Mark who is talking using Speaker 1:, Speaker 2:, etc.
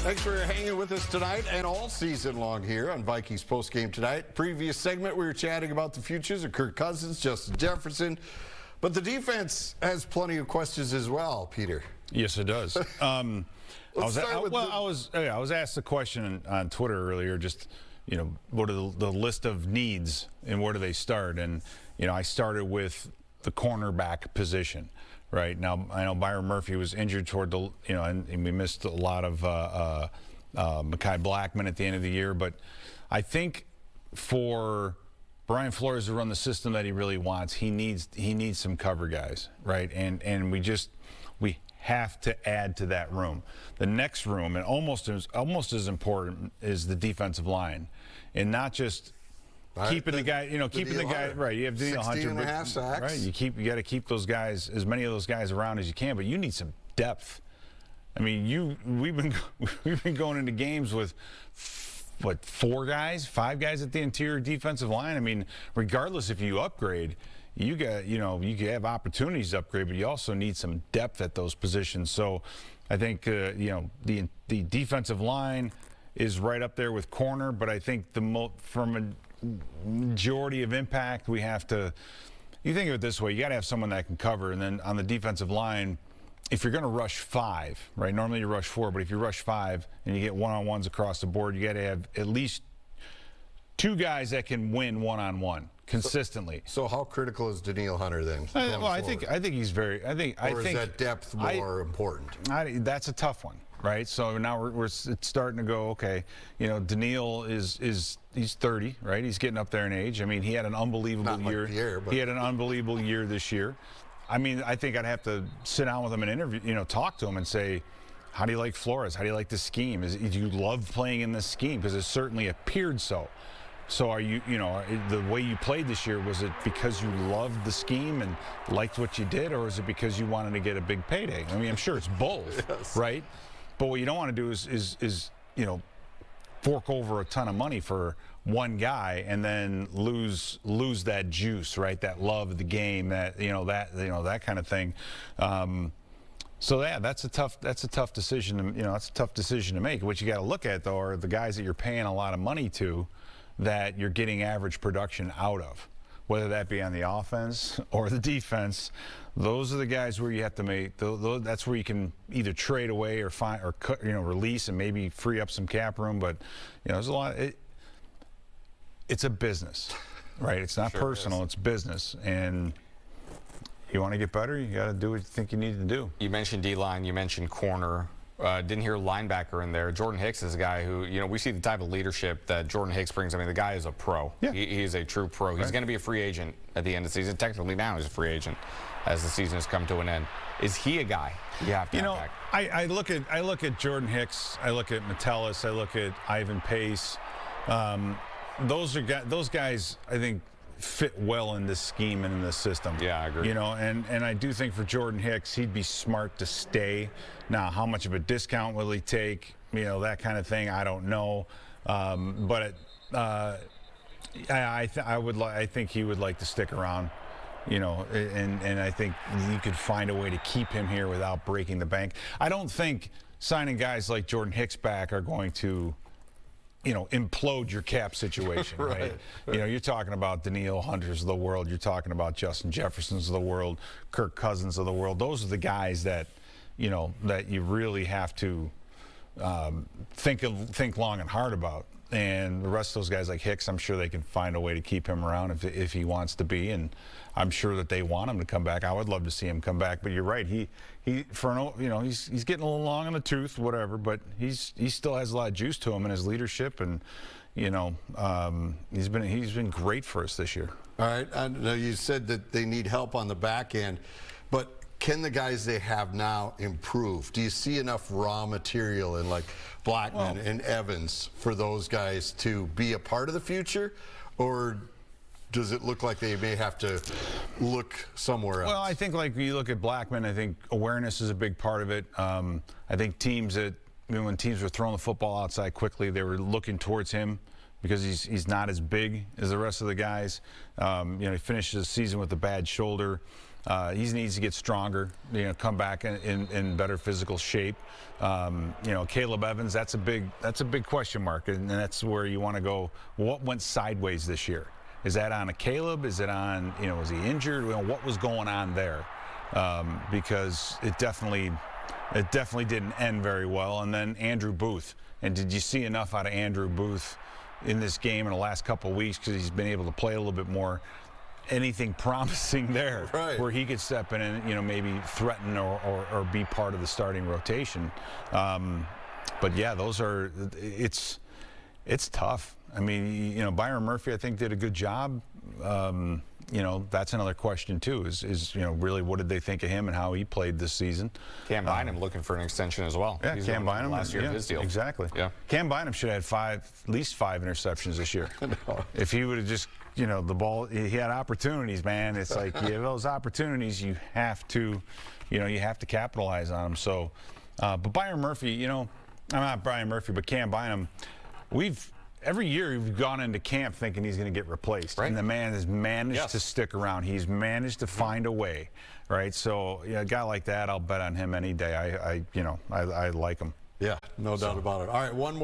Speaker 1: Thanks for hanging with us tonight and all season long here on Vikings Postgame Tonight. Previous segment, we were chatting about the futures of Kirk Cousins, Justin Jefferson, but the defense has plenty of questions as well, Peter.
Speaker 2: Yes, it does. I was asked the question on Twitter earlier, just, you know, what are the list of needs and where do they start? And, you know, I started with the cornerback position. Right now, I know Byron Murphy was injured toward the, you know, and we missed a lot of Mekhi Blackman at the end of the year. But I think for Brian Flores to run the system that he really wants, he needs some cover guys, right? And we have to add to that room. The next room, and almost as important, is the defensive line, and not just. Keeping the guy, you know, keeping the guy, right? You have Danielle Hunter,
Speaker 1: 16.5 sacks.
Speaker 2: Right? You got to keep those guys, as many of those guys around as you can, but you need some depth. I mean, we've been going into games with what, 5 guys at the interior defensive line. I mean, regardless if you upgrade, you can have opportunities to upgrade, but you also need some depth at those positions. So, I think you know, the defensive line is right up there with corner, but I think from a majority of impact, we have to, you think of it this way, you got to have someone that can cover. And then on the defensive line, if you're going to rush 5, right, normally you rush 4, but if you rush 5 and you get one-on-ones across the board, you got to have at least 2 guys that can win one-on-one consistently.
Speaker 1: So how critical is Danielle Hunter then?
Speaker 2: Well, I think he's very, I think
Speaker 1: is that depth more important?
Speaker 2: That's a tough one. Right, so now it's starting to go, okay, you know, Danielle he's 30, right? He's getting up there in age. I mean, he had an unbelievable year. Pierre, he had an unbelievable year this year. I mean, I think I'd have to sit down with him and interview, you know, talk to him and say, how do you like Flores? How do you like the scheme? Do you love playing in this scheme? Because it certainly appeared so. So are you, you know, the way you played this year, was it because you loved the scheme and liked what you did, or is it because you wanted to get a big payday? I mean, I'm sure it's both, yes. Right? But what you don't want to do is you know, fork over a ton of money for one guy and then lose that juice, right? That love of the game, that that kind of thing. So yeah, that's a tough decision. That's a tough decision to make. What you got to look at though are the guys that you're paying a lot of money to, that you're getting average production out of, whether that be on the offense or the defense. Those are the guys where you have to make. That's where you can either trade away or find or cut, release and maybe free up some cap room. But there's a lot. It's a business, right? It's not personal. It's business, and you want to get better. You got to do what you think you need to do.
Speaker 3: You mentioned D-line. You mentioned corner. Didn't hear linebacker in there. Jordan Hicks is a guy who, we see the type of leadership that Jordan Hicks brings. I mean, the guy is a pro. Yeah. He is a true pro. He's going to be a free agent at the end of the season. Technically now he's a free agent as the season has come to an end. Is he a guy you have to have back?
Speaker 2: I look at Jordan Hicks. I look at Metellus. I look at Ivan Pace. Those guys, I think, fit well in this scheme and in this system.
Speaker 3: Yeah, I agree.
Speaker 2: And I do think for Jordan Hicks, he'd be smart to stay. Now, how much of a discount will he take? That kind of thing, I don't know. But I think he would like to stick around. And I think you could find a way to keep him here without breaking the bank. I don't think signing guys like Jordan Hicks back are going to implode your cap situation, right? You're talking about Danielle Hunters of the world. You're talking about Justin Jeffersons of the world, Kirk Cousins of the world. Those are the guys that, that you really have to think long and hard about. And the rest of those guys like Hicks, I'm sure they can find a way to keep him around if he wants to be. And I'm sure that they want him to come back. I would love to see him come back. But you're right. He's getting a little long in the tooth, whatever. But he still has a lot of juice to him in his leadership, and he's been great for us this year.
Speaker 1: All right. I know you said that they need help on the back end, but can the guys they have now improve? Do you see enough raw material in like Blackman and Evans for those guys to be a part of the future, or does it look like they may have to look somewhere else?
Speaker 2: Well, I think like you look at Blackman, I think awareness is a big part of it. I think teams that, when teams were throwing the football outside quickly, they were looking towards him because he's not as big as the rest of the guys. He finishes the season with a bad shoulder. He needs to get stronger, come back in better physical shape. Caleb Evans, that's a big question mark, and that's where you want to go. What went sideways this year? Is that on a Caleb? Is it on, was he injured? What was going on there? Because it definitely didn't end very well. And then Andrew Booth. And did you see enough out of Andrew Booth in this game in the last couple of weeks, because he's been able to play a little bit more? Anything promising there where he could step in and maybe threaten or be part of the starting rotation? But yeah, it's tough. I mean, Byron Murphy, I think, did a good job. That's another question too. Is really what did they think of him and how he played this season?
Speaker 3: Cam Bynum looking for an extension as well.
Speaker 2: Yeah, Cam Bynum
Speaker 3: last year of his deal.
Speaker 2: Exactly.
Speaker 3: Yeah.
Speaker 2: Cam Bynum should have had at least 5 interceptions this year. If he would have just the ball, he had opportunities, man. It's like you have those opportunities, you have to capitalize on them. So, but Byron Murphy, I'm not Byron Murphy, but Cam Bynum, every year we've gone into camp thinking he's going to get replaced, and the man has managed to stick around. He's managed to find a way, right? So a guy like that, I'll bet on him any day. I like him.
Speaker 1: Yeah, no doubt about it. All right, one more.